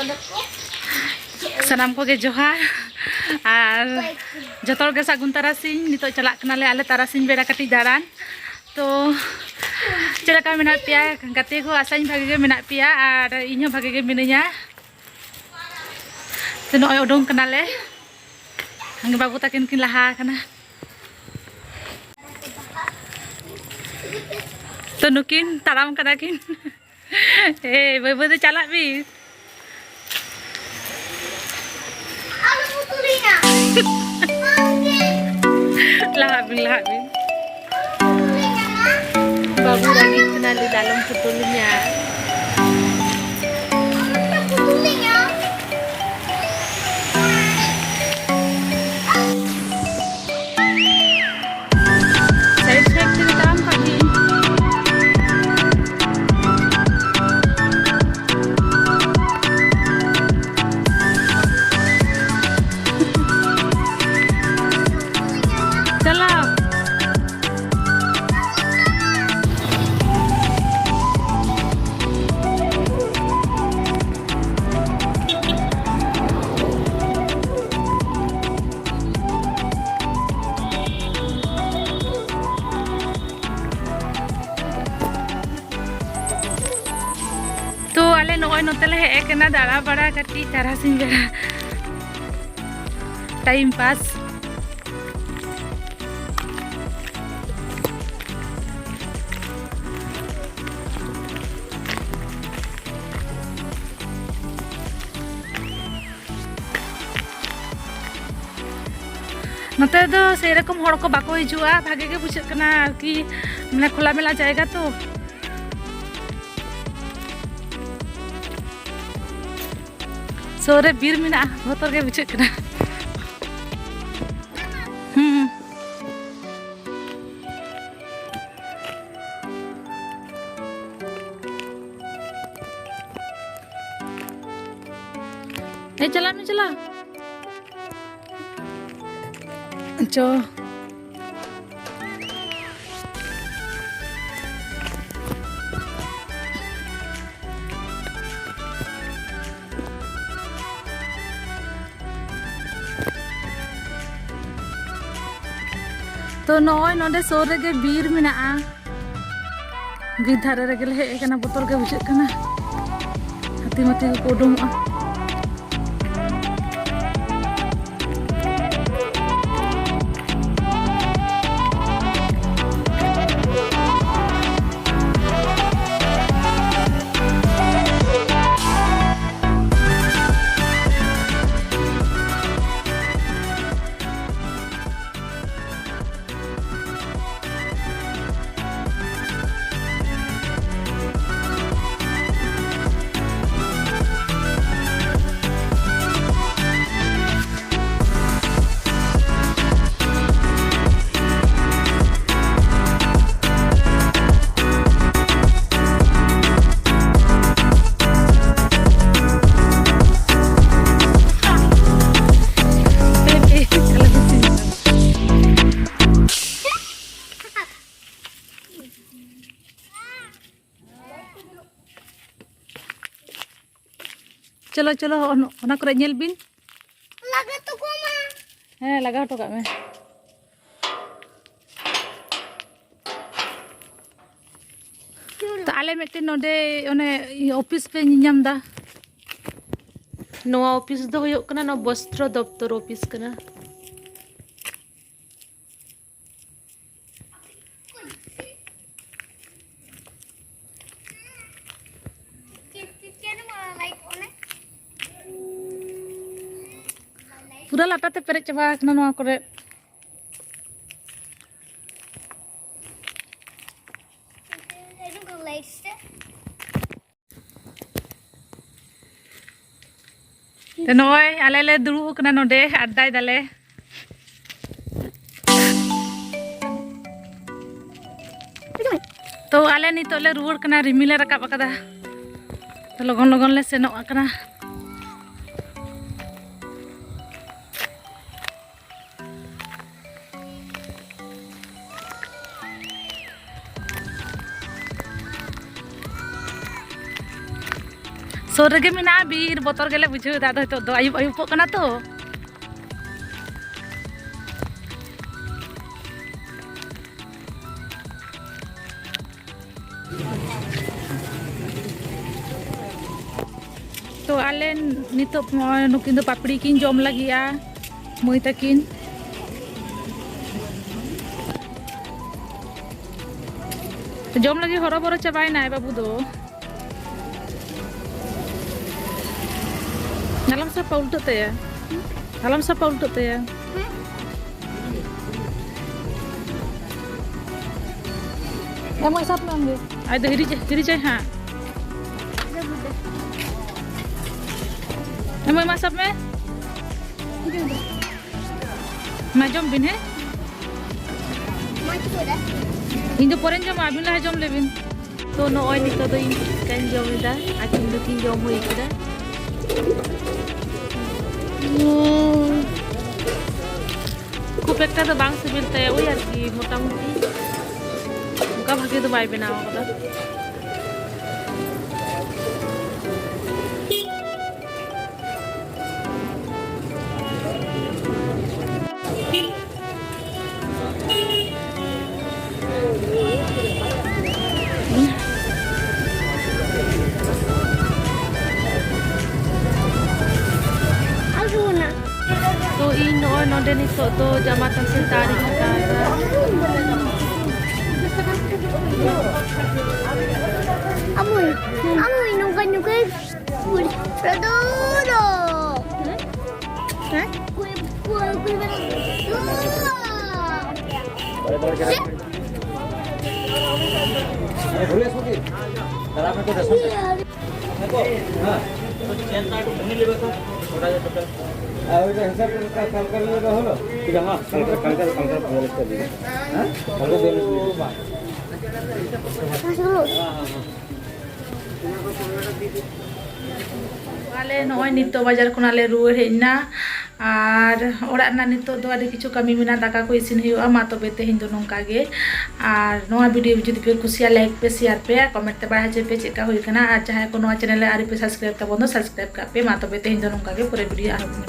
सानाम को गे जोहार और जतो गे सागुन तारासिन नितो चला कनाले आले तारासिन बेड़ा कटी दारान तो चलका मेना पिया गाते को आसाइन भागे गे मेना पिया और इन्हों भागे गे मिनिया तो नय उडुंग कनाले हंगे बाबू ताकिन किन लहा कना तो नुकिन ताराम कदा किन ए बाबू तो चला भी lahabing babu lagi kenal di dalam putulnya saya cek di dalam kaki तो आले नोय नोतले हे एकना दाड़ा बड़ा कटी तारासिन बेड़ा टाइम पास नोते दो सेरकम हड़ को बाको हिजुआ भागे के बुझे कना कि माने खोला मेला जाएगा तो सोरे बीर मिना भोतर के बुझे कना ए चला में चला चो तो नय नोडे सोर रेगे बीर मेना बीर धारे रेगे ले हेज कना बोतल के बुझे कना हाथी माथी को उडुंगआ चलो चलो ओना करे नेल बिन लगा तो को मा हे लगा तो का में तो आले मेटे नोडे ओने ऑफिस पे नियाम दा नोआ ऑफिस दो होयो कना नो वस्त्र दफ्तर ऑफिस कना पूरा लाटाते पेरेज चाबा कना नोआ करे तो नोय आले ले दुड़ुब कना नोडे अड्डाय दाले तो आले नितो ले रुवाड़ कना रिमिले रकाब अकदा तो लगन लगन ले सेनोग कना सोर रेगे मेना बीर बतर गेले बुझे दा तो दो आयुब आयुब कना तो तो आले नितो नुकिन दो पापड़ी किन जम लगिया मई तकिन जम लगी हरो बरो चाबायना बाबू दो Alam siapa ultut ya? Alam siapa ultut ya? Emang siapa nangge? Ada diri cah ha? Emang masak me? Majom bin he? Indo poren jom abin lah jom lebin. To no oil itu to in kan jom ida, akin do kin jom hui ida. खूब एक तो बांग से मिलता है वही यार की मोटा मोटी उनका भाग्य तो बाई बनावा होगा तो इन और नोडे नितो तो जमाता से तारीख हटाता amoy nuka produdo आले नय नितो बाजार खुनाले रुवार हेना और ओड़ा ना नितो दो आदि किछु कमी मेना दाका को इसिन हुआ मा तबे तेहेन दो नोंका गे और नोआ वीडियो जुदी पे कुसिया लाइक पे शेयर पे कमेंट ते बड़ा जे पे चेका होई कना और चाहे को नोआ चैनल आरि पे सब्सक्राइब तबन दो सब्सक्राइब का पे मा तबे तेहेन दो नोंका गे पूरे वीडियो आरो